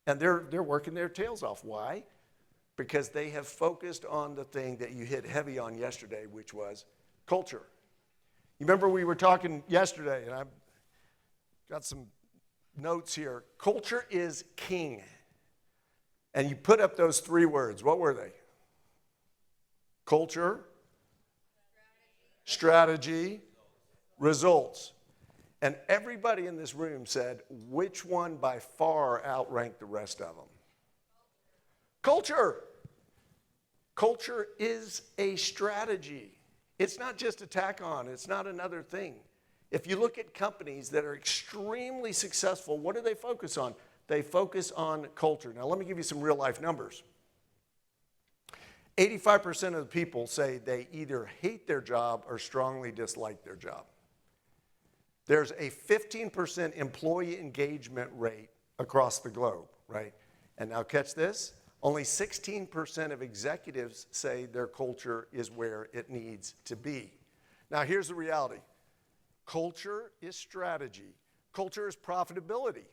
And they're working their tails off. Why? Because they have focused on the thing that you hit heavy on yesterday, which was culture. You remember we were talking yesterday, and I've got some notes here. Culture is king. And you put up those 3 words. What were they? Culture, strategy, results. And everybody in this room said, which one by far outranked the rest of them? Culture. Culture is a strategy. It's not just a tack on. It's not another thing. If you look at companies that are extremely successful, what do they focus on? They focus on culture. Now, let me give you some real life numbers. 85% of the people say they either hate their job or strongly dislike their job. There's a 15% employee engagement rate across the globe, right? And now catch this. Only 16% of executives say their culture is where it needs to be. Now, here's the reality. Culture is strategy. Culture is profitability.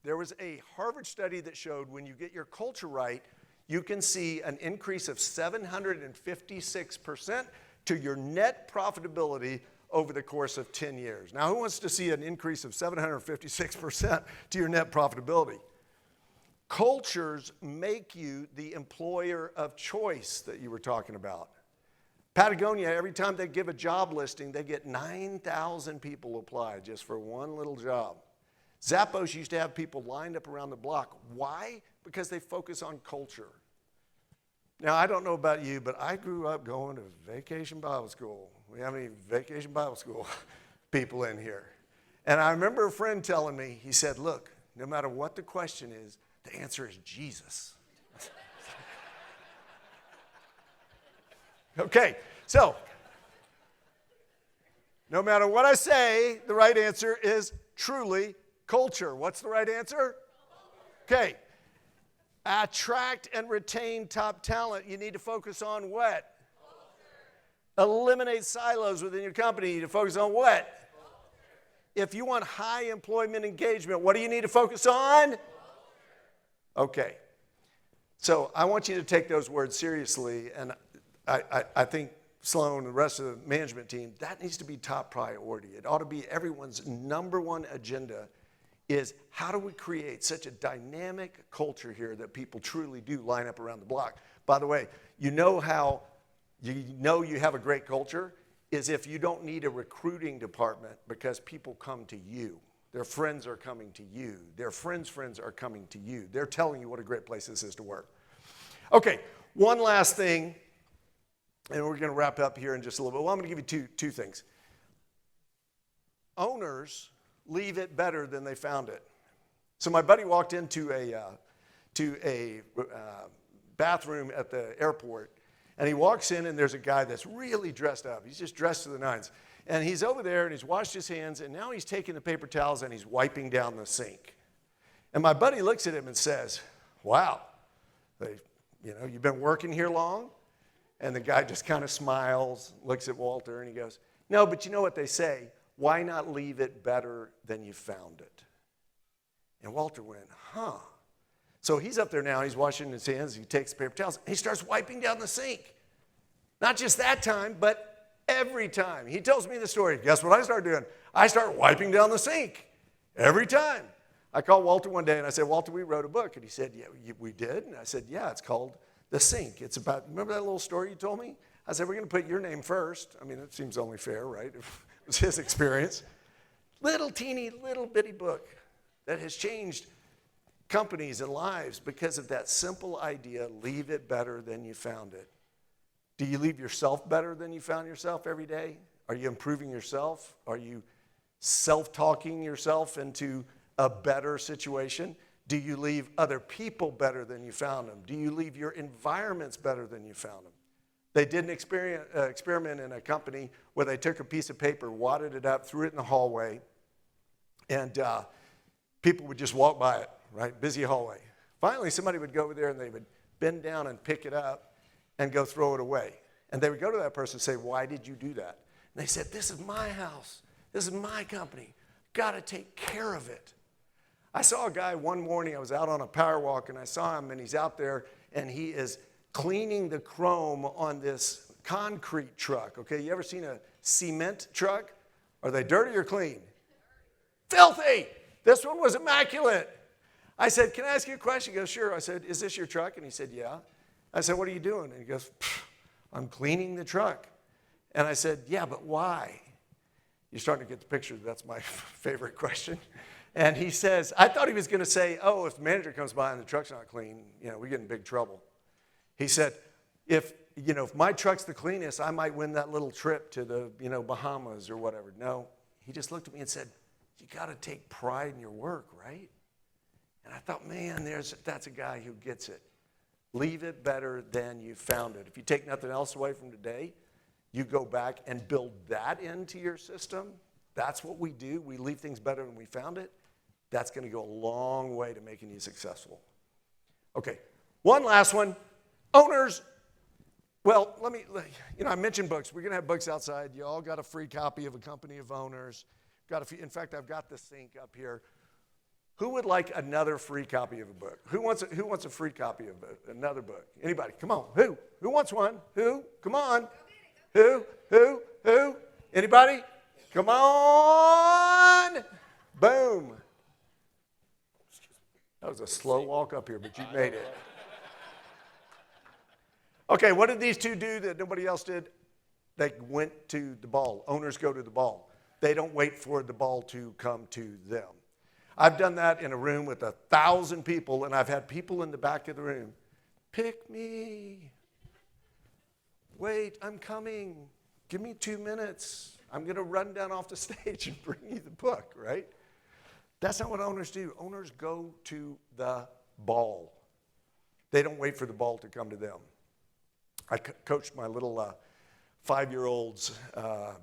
There was a Harvard study that showed when you get your culture right, you can see an increase of 756% to your net profitability over the course of 10 years. Now, who wants to see an increase of 756% to your net profitability? Cultures make you the employer of choice that you were talking about. Patagonia, every time they give a job listing, they get 9,000 people apply just for one little job. Zappos used to have people lined up around the block. Why? Because they focus on culture. Now, I don't know about you, but I grew up going to Vacation Bible School. We have any Vacation Bible School people in here? And I remember a friend telling me, he said, look, no matter what the question is, the answer is Jesus. Okay, so no matter what I say, the right answer is truly culture. What's the right answer? Okay. Attract and retain top talent. You need to focus on what? Culture. Eliminate silos within your company. You need to focus on what? Culture. If you want high employment engagement, what do you need to focus on? Culture. Okay. So I want you to take those words seriously, and I think Sloan and the rest of the management team, that needs to be top priority. It ought to be everyone's number one agenda is how do we create such a dynamic culture here that people truly do line up around the block. By the way, you know how you have a great culture is if you don't need a recruiting department because people come to you. Their friends are coming to you. Their friends' friends are coming to you. They're telling you what a great place this is to work. Okay, one last thing, and we're going to wrap up here in just a little bit. Well, I'm going to give you two things. Owners leave it better than they found it. So my buddy walked into a bathroom at the airport, and he walks in, and there's a guy that's really dressed up. He's just dressed to the nines. And he's over there, and he's washed his hands, and now he's taking the paper towels, and he's wiping down the sink. And my buddy looks at him and says, wow, you've been working here long? And the guy just kind of smiles, looks at Walter, and he goes, no, but you know what they say, why not leave it better than you found it? And Walter went, huh. So he's up there now, he's washing his hands, he takes the paper towels, and he starts wiping down the sink. Not just that time, but every time. He tells me the story. Guess what I start doing? I start wiping down the sink every time. I called Walter one day, and I said, Walter, we wrote a book. And he said, yeah, we did? And I said, yeah, it's called The Sink. It's about, remember that little story you told me? I said, we're going to put your name first. I mean, it seems only fair, right? It was his experience. Little teeny, little bitty book that has changed companies and lives because of that simple idea, leave it better than you found it. Do you leave yourself better than you found yourself every day? Are you improving yourself? Are you self-talking yourself into a better situation? Do you leave other people better than you found them? Do you leave your environments better than you found them? They did an experiment in a company where they took a piece of paper, wadded it up, threw it in the hallway, and people would just walk by it, right? Busy hallway. Finally, somebody would go over there and they would bend down and pick it up and go throw it away. And they would go to that person and say, why did you do that? And they said, this is my house. This is my company. Got to take care of it. I saw a guy one morning, I was out on a power walk, and I saw him, and he's out there, and he is cleaning the chrome on this concrete truck. Okay, you ever seen a cement truck? Are they dirty or clean? Filthy! This one was immaculate. I said, can I ask you a question? He goes, sure. I said, is this your truck? And he said, yeah. I said, what are you doing? And he goes, I'm cleaning the truck. And I said, yeah, but why? You're starting to get the picture. That's my favorite question. And he says, I thought he was going to say, oh, if the manager comes by and the truck's not clean, we get in big trouble. He said, if my truck's the cleanest, I might win that little trip to the, Bahamas or whatever. No, he just looked at me and said, you got to take pride in your work, right? And I thought, man, that's a guy who gets it. Leave it better than you found it. If you take nothing else away from today, you go back and build that into your system. That's what we do. We leave things better than we found it. That's going to go a long way to making you successful. Okay, one last one. Owners, well, I mentioned books. We're going to have books outside. You all got a free copy of A Company of Owners. In fact, I've got the Sink up here. Who would like another free copy of a book? Who wants a free copy of another book? Anybody? Come on. Who? Who wants one? Who? Come on. Who? Anybody? Come on. Boom. That was a slow walk up here, but you made it. Okay, what did these two do that nobody else did? They went to the ball. Owners go to the ball. They don't wait for the ball to come to them. I've done that in a room with 1,000 people, and I've had people in the back of the room, pick me. Wait, I'm coming. Give me 2 minutes. I'm going to run down off the stage and bring you the book, right? That's not what owners do. Owners go to the ball. They don't wait for the ball to come to them. I coached my little 5-year-old's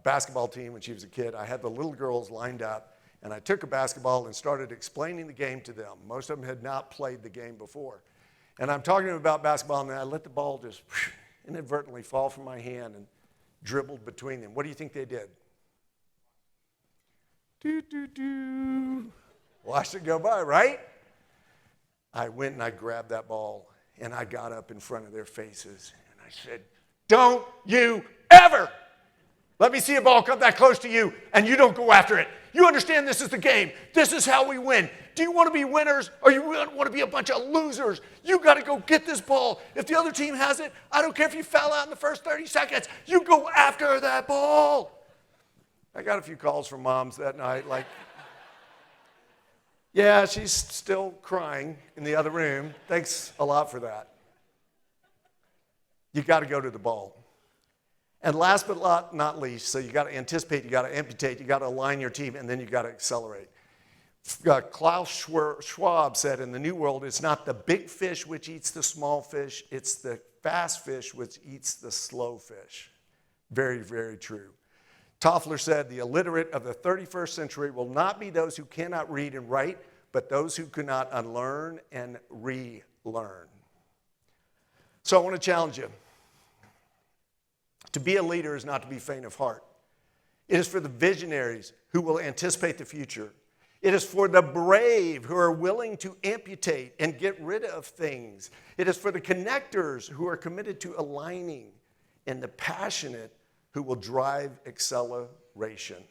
basketball team when she was a kid. I had the little girls lined up, and I took a basketball and started explaining the game to them. Most of them had not played the game before. And I'm talking to them about basketball, and I let the ball just inadvertently fall from my hand and dribbled between them. What do you think they did? Do. Watched it go by, right? I went and I grabbed that ball, and I got up in front of their faces, and I said, don't you ever let me see a ball come that close to you and you don't go after it. You understand this is the game. This is how we win. Do you want to be winners or you want to be a bunch of losers? You got to go get this ball. If the other team has it, I don't care if you foul out in the first 30 seconds. You go after that ball. I got a few calls from moms that night like, yeah, she's still crying in the other room. Thanks a lot for that. You got to go to the ball. And last but not least, so you got to anticipate, you got to amputate, you got to align your team, and then you got to accelerate. Klaus Schwab said in the New World, it's not the big fish which eats the small fish, it's the fast fish which eats the slow fish. Very, very true. Toffler said, the illiterate of the 31st century will not be those who cannot read and write, but those who cannot unlearn and relearn. So I want to challenge you. To be a leader is not to be faint of heart. It is for the visionaries who will anticipate the future. It is for the brave who are willing to amputate and get rid of things. It is for the connectors who are committed to aligning, and the passionate who will drive acceleration.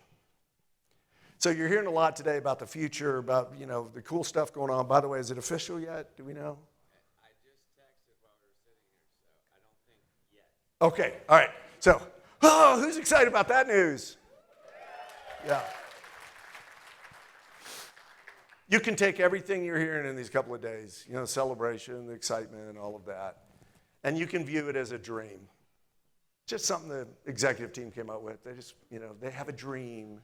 So you're hearing a lot today about the future, about, the cool stuff going on. By the way, is it official yet? Do we know? I just texted while we were sitting here, so I don't think yet. Okay, all right. So, who's excited about that news? Yeah. You can take everything you're hearing in these couple of days, celebration, the excitement, and all of that, and you can view it as a dream. Just something the executive team came up with. They just, they have a dream.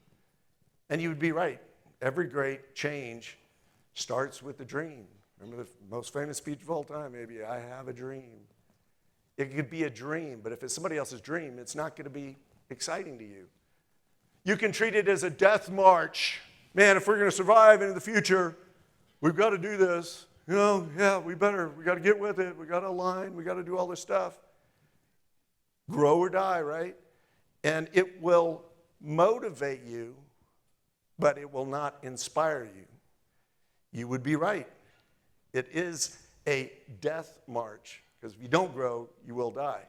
And you would be right. Every great change starts with a dream. Remember the most famous speech of all time, maybe, I have a dream. It could be a dream, but if it's somebody else's dream, it's not going to be exciting to you. You can treat it as a death march. Man, if we're going to survive into the future, we've got to do this. We got to get with it. We got to align. We got to do all this stuff. Grow or die, right? And it will motivate you, but it will not inspire you. You would be right. It is a death march, because if you don't grow, you will die.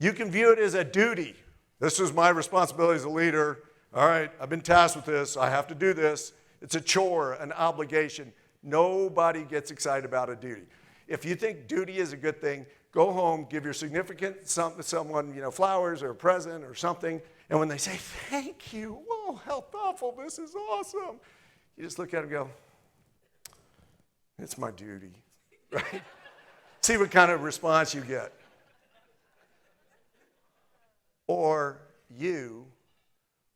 You can view it as a duty. This is my responsibility as a leader. All right, I've been tasked with this. I have to do this. It's a chore, an obligation. Nobody gets excited about a duty. If you think duty is a good thing, go home, give your significant someone, flowers or a present or something, and when they say, thank you, whoa, how thoughtful, this is awesome, you just look at them and go, it's my duty, right? See what kind of response you get. Or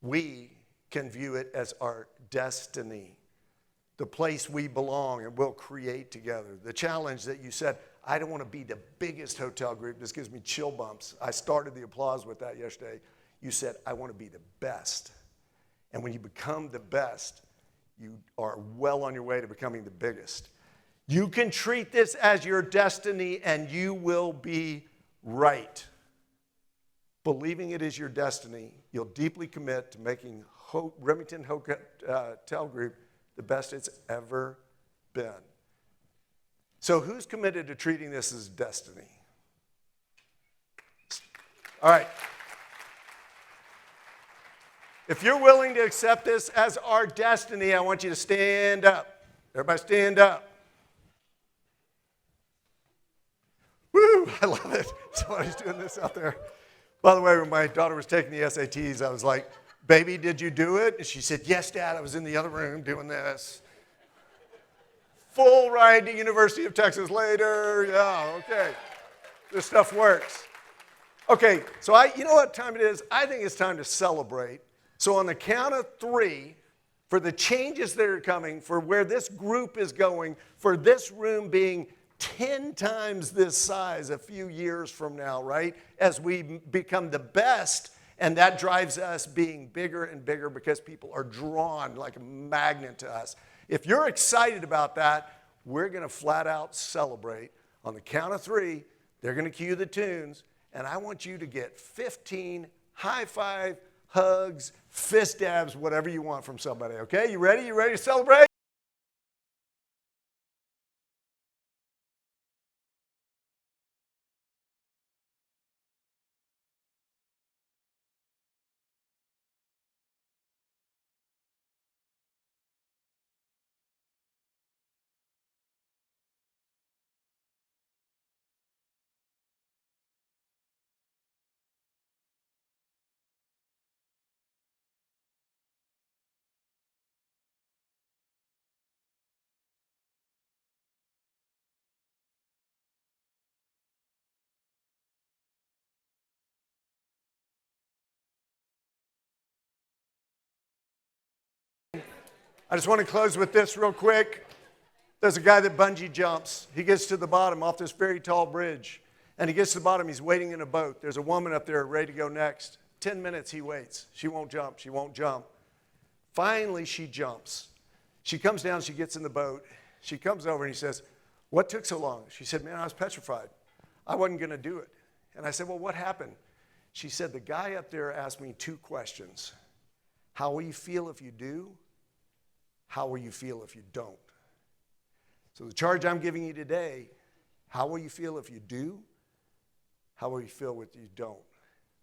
we can view it as our destiny, the place we belong and we'll create together. The challenge that you said, I don't want to be the biggest hotel group. This gives me chill bumps. I started the applause with that yesterday. You said, I want to be the best. And when you become the best, you are well on your way to becoming the biggest. You can treat this as your destiny and you will be right. Believing it is your destiny, you'll deeply commit to making Remington Hotel Group the best it's ever been. So who's committed to treating this as destiny? All right. If you're willing to accept this as our destiny, I want you to stand up. Everybody stand up. Woo, I love it. Somebody's doing this out there. By the way, when my daughter was taking the SATs, I was like, baby, did you do it? And she said, yes, Dad, I was in the other room doing this. Full ride to University of Texas later. Yeah, okay. This stuff works. Okay, so you know what time it is? I think it's time to celebrate. So on the count of 3, for the changes that are coming, for where this group is going, for this room being 10 times this size a few years from now, right? As we become the best, and that drives us being bigger and bigger because people are drawn like a magnet to us. If you're excited about that, we're going to flat out celebrate. On the count of 3, they're going to cue the tunes, and I want you to get 15 high five, hugs, fist dabs, whatever you want from somebody, okay? You ready? You ready to celebrate? I just want to close with this real quick. There's a guy that bungee jumps. He gets to the bottom off this very tall bridge. And he gets to the bottom. He's waiting in a boat. There's a woman up there ready to go next. 10 minutes he waits. She won't jump. She won't jump. Finally, she jumps. She comes down. She gets in the boat. She comes over and he says, what took so long? She said, man, I was petrified. I wasn't going to do it. And I said, well, what happened? She said, the guy up there asked me 2 questions. How will you feel if you do? How will you feel if you don't? So the charge I'm giving you today, how will you feel if you do? How will you feel if you don't?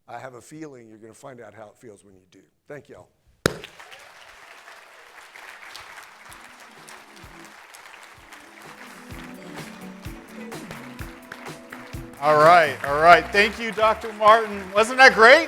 I have a feeling you're going to find out how it feels when you do. Thank y'all. All right. Thank you, Dr. Martin. Wasn't that great?